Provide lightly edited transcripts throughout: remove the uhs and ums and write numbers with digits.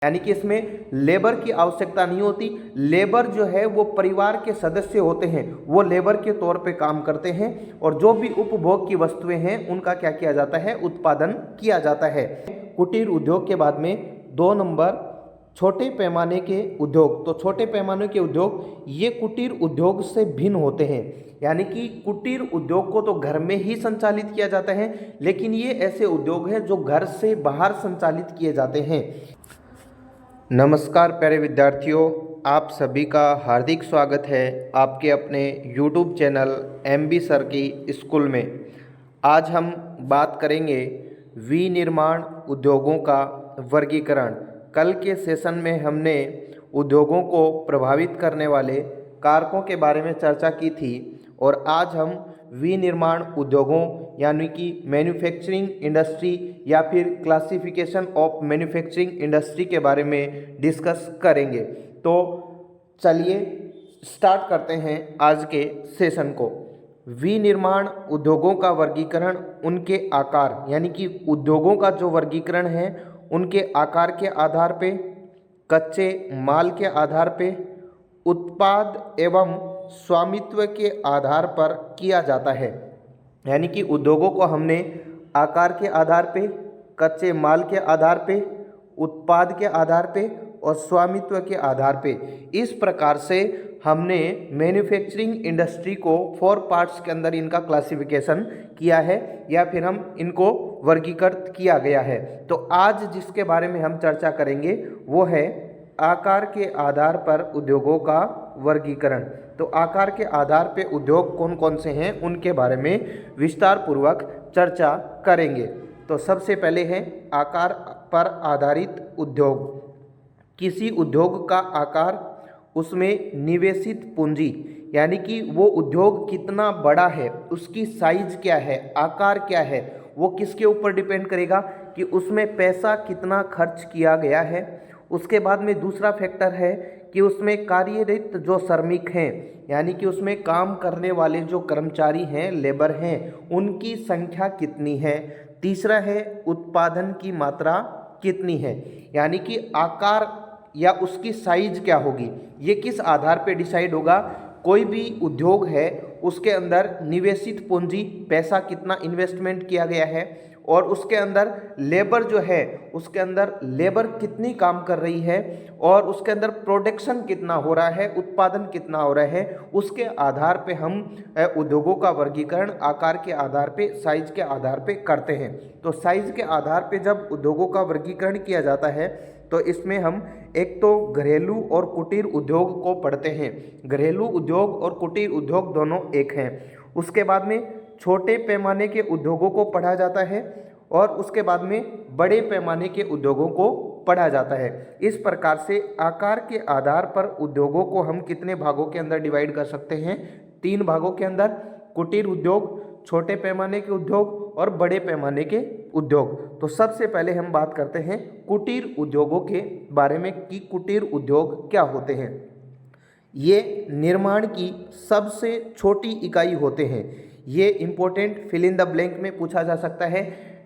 यानी कि इसमें लेबर की आवश्यकता नहीं होती। लेबर जो है वो परिवार के सदस्य होते हैं, वो लेबर के तौर पे काम करते हैं और जो भी उपभोग की वस्तुएं हैं उनका क्या किया जाता है, उत्पादन किया जाता है। कुटीर उद्योग के बाद में 2 नंबर छोटे पैमाने के उद्योग। तो छोटे पैमाने के उद्योग ये कुटीर उद्योग से भिन्न होते हैं। यानी कि कुटीर उद्योग को तो घर में ही संचालित किया जाता है, लेकिन ये ऐसे उद्योग हैं जो घर से बाहर संचालित किए जाते हैं। नमस्कार प्यारे विद्यार्थियों, आप सभी का हार्दिक स्वागत है आपके अपने YouTube चैनल MB सर की स्कूल में। आज हम बात करेंगे विनिर्माण उद्योगों का वर्गीकरण। कल के सेशन में हमने उद्योगों को प्रभावित करने वाले कारकों के बारे में चर्चा की थी और आज हम विनिर्माण उद्योगों यानी कि मैन्युफैक्चरिंग इंडस्ट्री या फिर क्लासिफिकेशन ऑफ मैन्युफैक्चरिंग इंडस्ट्री के बारे में डिस्कस करेंगे। तो चलिए स्टार्ट करते हैं आज के सेशन को। विनिर्माण उद्योगों का वर्गीकरण उनके आकार, यानी कि उद्योगों का जो वर्गीकरण है उनके आकार के आधार पे, कच्चे माल के आधार पे, उत्पाद एवं स्वामित्व के आधार पर किया जाता है। यानी कि उद्योगों को हमने आकार के आधार पे, कच्चे माल के आधार पे, उत्पाद के आधार पे और स्वामित्व के आधार पे, इस प्रकार से हमने मैन्युफैक्चरिंग इंडस्ट्री को 4 पार्ट्स के अंदर इनका क्लासिफिकेशन किया है या फिर हम इनको वर्गीकृत किया गया है। तो आज जिसके बारे में हम चर्चा करेंगे वो है आकार के आधार पर उद्योगों का वर्गीकरण। तो आकार के आधार पे उद्योग कौन कौन से हैं उनके बारे में विस्तार पूर्वक चर्चा करेंगे। तो सबसे पहले है आकार पर आधारित उद्योग। किसी उद्योग का आकार, उसमें निवेशित पूंजी, यानी कि वो उद्योग कितना बड़ा है, उसकी साइज क्या है, आकार क्या है, वो किसके ऊपर डिपेंड करेगा कि उसमें पैसा कितना खर्च किया गया है। उसके बाद में दूसरा फैक्टर है कि उसमें कार्यरत जो श्रमिक हैं, यानी कि उसमें काम करने वाले जो कर्मचारी हैं, लेबर हैं, उनकी संख्या कितनी है। तीसरा है उत्पादन की मात्रा कितनी है, यानी कि आकार या उसकी साइज क्या होगी, ये किस आधार पे डिसाइड होगा। कोई भी उद्योग है उसके अंदर निवेशित पूंजी, पैसा कितना इन्वेस्टमेंट किया गया है और उसके अंदर लेबर जो है, उसके अंदर लेबर कितनी काम कर रही है और उसके अंदर प्रोडक्शन कितना हो रहा है, उत्पादन कितना हो रहा है, उसके आधार पे हम उद्योगों का वर्गीकरण आकार के आधार पे, साइज के आधार पे करते हैं। तो साइज के आधार पे जब उद्योगों का वर्गीकरण किया जाता है तो इसमें हम एक तो घरेलू और कुटीर उद्योग को पढ़ते हैं। घरेलू उद्योग और कुटीर उद्योग दोनों एक हैं। उसके बाद में छोटे पैमाने के उद्योगों को पढ़ा जाता है और उसके बाद में बड़े पैमाने के उद्योगों को पढ़ा जाता है। इस प्रकार से आकार के आधार पर उद्योगों को हम कितने भागों के अंदर डिवाइड कर सकते हैं, 3 भागों के अंदर। कुटीर उद्योग, छोटे पैमाने के उद्योग और बड़े पैमाने के उद्योग। तो सबसे पहले हम बात करते हैं कुटीर उद्योगों के बारे में कि कुटीर उद्योग क्या होते हैं। ये निर्माण की सबसे छोटी इकाई होते हैं। ये important fill in the blank में पूछा जा सकता है।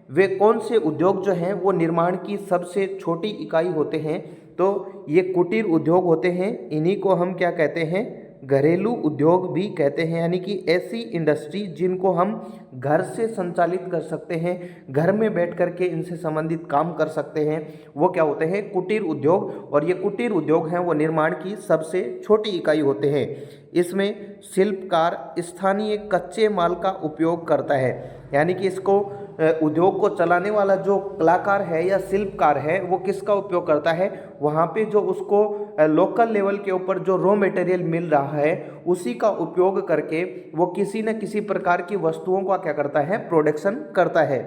वे कौन से उद्योग जो हैं वो निर्माण की सबसे छोटी इकाई होते हैं, तो ये कुटीर उद्योग होते हैं। इन्हीं को हम क्या कहते हैं, घरेलू उद्योग भी कहते हैं। यानी कि ऐसी इंडस्ट्री जिनको हम घर से संचालित कर सकते हैं, घर में बैठ कर के इनसे संबंधित काम कर सकते हैं, वो क्या होते हैं, कुटीर उद्योग। और ये कुटीर उद्योग हैं वो निर्माण की सबसे छोटी इकाई होते हैं। इसमें शिल्पकार स्थानीय कच्चे माल का उपयोग करता है, यानी कि इसको उद्योग को चलाने वाला जो कलाकार है या शिल्पकार है वो किसका उपयोग करता है, वहाँ पे जो उसको लोकल लेवल के ऊपर जो रॉ मटेरियल मिल रहा है उसी का उपयोग करके वो किसी न किसी प्रकार की वस्तुओं का क्या करता है, प्रोडक्शन करता है।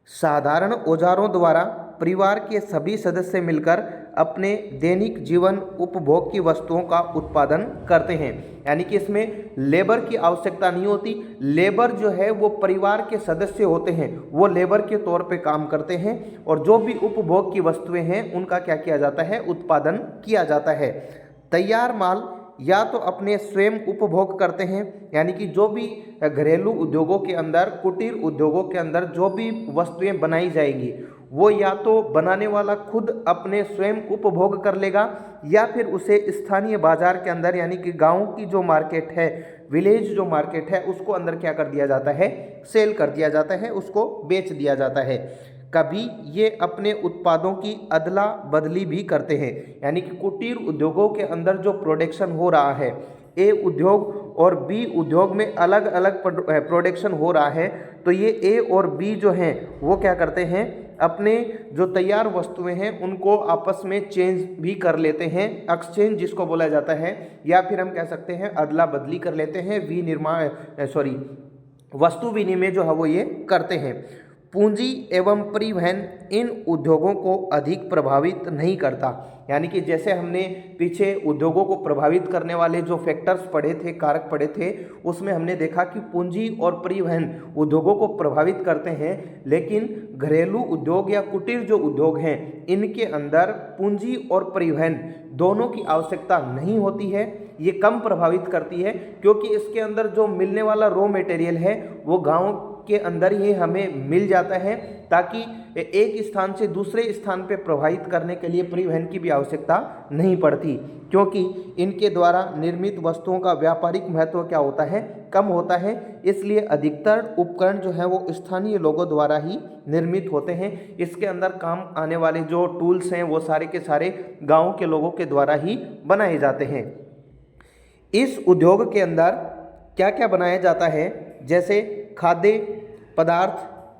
साधारण औजारों द्वारा परिवार के सभी सदस्य मिलकर अपने दैनिक जीवन उपभोग की वस्तुओं का उत्पादन करते हैं। यानी कि इसमें लेबर की आवश्यकता नहीं होती। लेबर जो है वो परिवार के सदस्य होते हैं, वो लेबर के तौर पे काम करते हैं और जो भी उपभोग की वस्तुएं हैं उनका क्या किया जाता है, उत्पादन किया जाता है। तैयार माल या तो अपने स्वयं उपभोग करते हैं, यानी कि जो भी घरेलू उद्योगों के अंदर, कुटीर उद्योगों के अंदर जो भी वस्तुएं बनाई जाएंगी वो या तो बनाने वाला खुद अपने स्वयं उपभोग कर लेगा या फिर उसे स्थानीय बाजार के अंदर यानी कि गांव की जो मार्केट है, विलेज जो मार्केट है, उसको अंदर क्या कर दिया जाता है, सेल कर दिया जाता है, उसको बेच दिया जाता है। कभी ये अपने उत्पादों की अदला बदली भी करते हैं, यानी कि कुटीर उद्योगों के अंदर जो प्रोडक्शन हो रहा है, ए उद्योग और बी उद्योग में अलग अलग प्रोडक्शन हो रहा है, तो ये ए और बी जो हैं वो क्या करते हैं, अपने जो तैयार वस्तुएं हैं उनको आपस में चेंज भी कर लेते हैं, एक्सचेंज जिसको बोला जाता है, या फिर हम कह सकते हैं अदला बदली कर लेते हैं, वस्तु विनिमय जो है वो ये करते हैं। पूंजी एवं परिवहन इन उद्योगों को अधिक प्रभावित नहीं करता, यानी कि जैसे हमने पीछे उद्योगों को प्रभावित करने वाले जो फैक्टर्स पढ़े थे, कारक पढ़े थे, उसमें हमने देखा कि पूंजी और परिवहन उद्योगों को प्रभावित करते हैं, लेकिन घरेलू उद्योग या कुटीर जो उद्योग हैं इनके अंदर पूंजी और परिवहन दोनों की आवश्यकता नहीं होती है, ये कम प्रभावित करती है, क्योंकि इसके अंदर जो मिलने वाला रॉ मटेरियल है वो गांव के अंदर ही हमें मिल जाता है, ताकि एक स्थान से दूसरे स्थान पे प्रवाहित करने के लिए परिवहन की भी आवश्यकता नहीं पड़ती, क्योंकि इनके द्वारा निर्मित वस्तुओं का व्यापारिक महत्व क्या होता है, कम होता है। इसलिए अधिकतर उपकरण जो है वो स्थानीय लोगों द्वारा ही निर्मित होते हैं। इसके अंदर काम आने वाले जो टूल्स हैं वो सारे के सारे गाँव के लोगों के द्वारा ही बनाए जाते हैं। इस उद्योग के अंदर क्या क्या बनाया जाता है, जैसे खाद्य पदार्थ,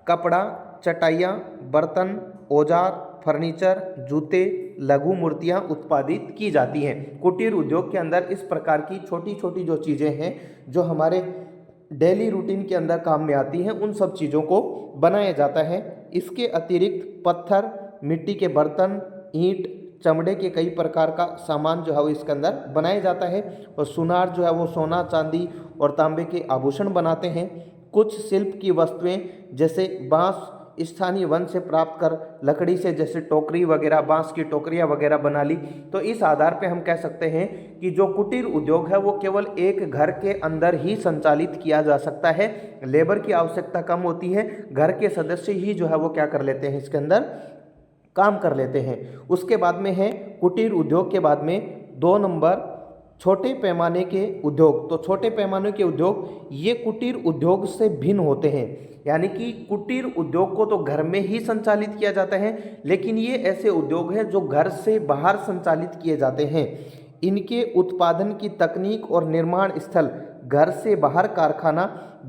कपड़ा, चटाइयाँ, बर्तन, औजार, फर्नीचर, जूते, लघु मूर्तियाँ उत्पादित की जाती हैं। कुटीर उद्योग के अंदर इस प्रकार की छोटी छोटी जो चीज़ें हैं जो हमारे डेली रूटीन के अंदर काम में आती हैं, उन सब चीज़ों को बनाया जाता है। इसके अतिरिक्त पत्थर, मिट्टी के बर्तन, ईंट, चमड़े के कई प्रकार का सामान जो है वो इसके अंदर बनाया जाता है। और सुनार जो है वो सोना, चांदी और तांबे के आभूषण बनाते हैं। कुछ शिल्प की वस्तुएं जैसे बांस स्थानीय वन से प्राप्त कर लकड़ी से जैसे टोकरी वगैरह, बांस की टोकरियां वगैरह बना ली। तो इस आधार पे हम कह सकते हैं कि जो कुटीर उद्योग है वो केवल एक घर के अंदर ही संचालित किया जा सकता है। लेबर की आवश्यकता कम होती है, घर के सदस्य ही जो है वो क्या कर लेते हैं, इसके अंदर काम कर लेते हैं। उसके बाद में है कुटीर उद्योग के बाद में 2 नंबर छोटे पैमाने के उद्योग। तो छोटे पैमाने के उद्योग ये कुटीर उद्योग से भिन्न होते हैं, यानी कि कुटीर उद्योग को तो घर में ही संचालित किया जाता है, लेकिन ये ऐसे उद्योग हैं जो घर से बाहर संचालित किए जाते हैं। इनके उत्पादन की तकनीक और निर्माण स्थल घर से बाहर कारखाना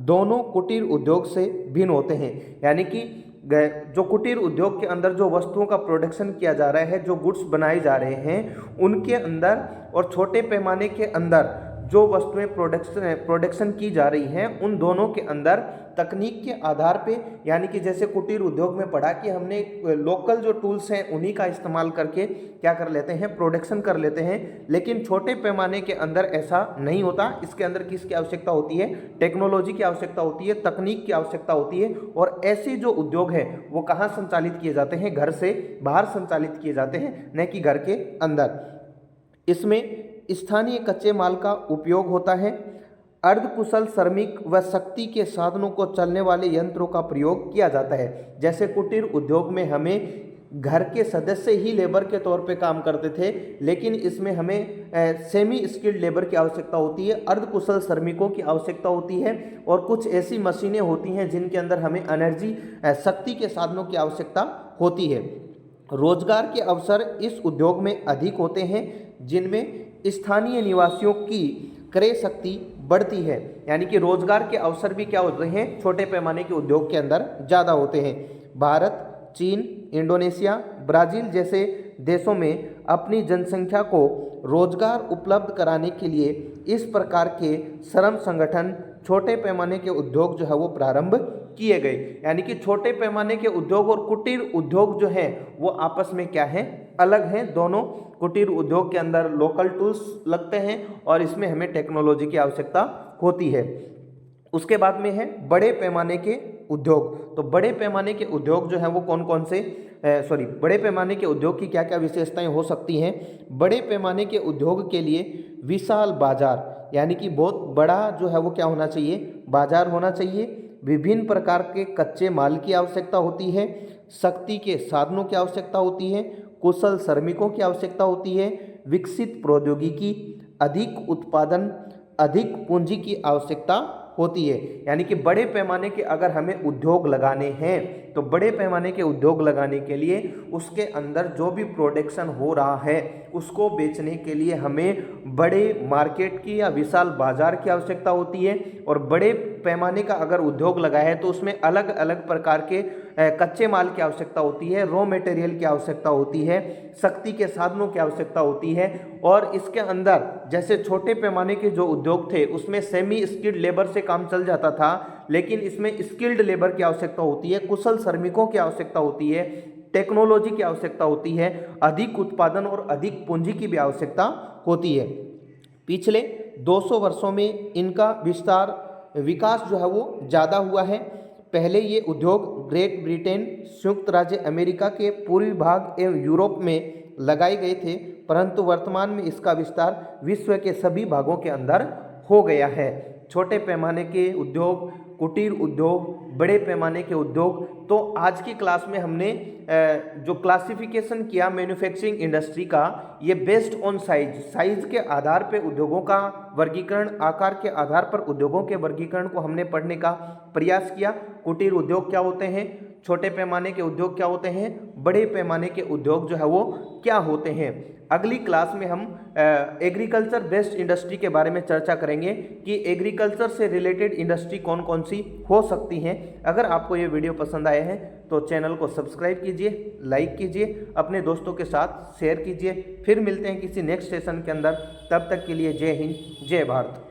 दोनों कुटीर उद्योग से भिन्न होते हैं, यानी कि जो कुटीर उद्योग के अंदर जो वस्तुओं का प्रोडक्शन किया जा रहा है, जो गुड्स बनाए जा रहे हैं, उनके अंदर और छोटे पैमाने के अंदर जो वस्तुएं प्रोडक्शन की जा रही हैं, उन दोनों के अंदर तकनीक के आधार पे, यानी कि जैसे कुटीर उद्योग में पढ़ा कि हमने लोकल जो टूल्स हैं उन्हीं का इस्तेमाल करके क्या कर लेते हैं, प्रोडक्शन कर लेते हैं। लेकिन छोटे पैमाने के अंदर ऐसा नहीं होता। इसके अंदर किसकी आवश्यकता होती है, टेक्नोलॉजी की आवश्यकता होती है, तकनीक की आवश्यकता होती है। और ऐसे जो उद्योग हैं वो कहाँ संचालित किए जाते हैं, घर से बाहर संचालित किए जाते हैं, न कि घर के अंदर। इसमें स्थानीय कच्चे माल का उपयोग होता है। अर्धकुशल श्रमिक व शक्ति के साधनों को चलने वाले यंत्रों का प्रयोग किया जाता है। जैसे कुटीर उद्योग में हमें घर के सदस्य ही लेबर के तौर पे काम करते थे, लेकिन इसमें हमें सेमी स्किल्ड लेबर की आवश्यकता होती है, अर्धकुशल श्रमिकों की आवश्यकता होती है, और कुछ ऐसी मशीनें होती हैं जिनके अंदर हमें एनर्जी, शक्ति के साधनों की आवश्यकता होती है। रोजगार के अवसर इस उद्योग में अधिक होते हैं, जिनमें स्थानीय निवासियों की क्रय शक्ति बढ़ती है, यानी कि रोजगार के अवसर भी क्या होते हैं, छोटे पैमाने के उद्योग के अंदर ज़्यादा होते हैं। भारत, चीन, इंडोनेशिया, ब्राज़ील जैसे देशों में अपनी जनसंख्या को रोजगार उपलब्ध कराने के लिए इस प्रकार के श्रम संगठन, छोटे पैमाने के उद्योग जो है वो प्रारंभ किए गए। यानी कि छोटे पैमाने के उद्योग और कुटीर उद्योग जो हैं वो आपस में क्या हैं, अलग हैं। दोनों कुटीर उद्योग के अंदर लोकल टूल्स लगते हैं और इसमें हमें टेक्नोलॉजी की आवश्यकता होती है। उसके बाद में है बड़े पैमाने के उद्योग। तो बड़े पैमाने के उद्योग जो हैं वो कौन कौन से, बड़े पैमाने के उद्योग की क्या क्या विशेषताएं हो सकती हैं। बड़े पैमाने के उद्योग के लिए विशाल बाजार, यानी कि बहुत बड़ा जो है वो क्या होना चाहिए, बाजार होना चाहिए। विभिन्न प्रकार के कच्चे माल की आवश्यकता होती है। शक्ति के साधनों की आवश्यकता होती है, कुशल श्रमिकों की आवश्यकता होती है, विकसित प्रौद्योगिकी, अधिक उत्पादन, अधिक पूंजी की आवश्यकता होती है। यानी कि बड़े पैमाने के अगर हमें उद्योग लगाने हैं तो बड़े पैमाने के उद्योग लगाने के लिए उसके अंदर जो भी प्रोडक्शन हो रहा है उसको बेचने के लिए हमें बड़े मार्केट की या विशाल बाजार की आवश्यकता होती है। और बड़े पैमाने का अगर उद्योग लगा है तो उसमें अलग अलग प्रकार के कच्चे माल की आवश्यकता होती है, रॉ मटेरियल की आवश्यकता होती है, शक्ति के साधनों की आवश्यकता होती है। और इसके अंदर जैसे छोटे पैमाने के जो उद्योग थे उसमें सेमी स्किल्ड लेबर से काम चल जाता था, लेकिन इसमें स्किल्ड लेबर की आवश्यकता होती है, कुशल श्रमिकों की आवश्यकता होती है, टेक्नोलॉजी की आवश्यकता होती है, अधिक उत्पादन और अधिक पूंजी की भी आवश्यकता होती है। पिछले 200 वर्षों में इनका विकास जो है वो ज़्यादा हुआ है। पहले ये उद्योग ग्रेट ब्रिटेन, संयुक्त राज्य अमेरिका के पूर्वी भाग एवं यूरोप में लगाए गए थे, परंतु वर्तमान में इसका विस्तार विश्व के सभी भागों के अंदर हो गया है। छोटे पैमाने के उद्योग, कुटीर उद्योग, बड़े पैमाने के उद्योग। तो आज की क्लास में हमने जो क्लासिफिकेशन किया मैन्युफैक्चरिंग इंडस्ट्री का, ये बेस्ड ऑन साइज के आधार पे उद्योगों का वर्गीकरण, आकार के आधार पर उद्योगों के वर्गीकरण को हमने पढ़ने का प्रयास किया। कुटीर उद्योग क्या होते हैं, छोटे पैमाने के उद्योग क्या होते हैं, बड़े पैमाने के उद्योग जो है वो क्या होते हैं। अगली क्लास में हम एग्रीकल्चर बेस्ड इंडस्ट्री के बारे में चर्चा करेंगे कि एग्रीकल्चर से रिलेटेड इंडस्ट्री कौन कौन सी हो सकती हैं। अगर आपको ये वीडियो पसंद आए हैं तो चैनल को सब्सक्राइब कीजिए, लाइक कीजिए, अपने दोस्तों के साथ शेयर कीजिए। फिर मिलते हैं किसी नेक्स्ट सेशन के अंदर, तब तक के लिए जय हिंद, जय भारत।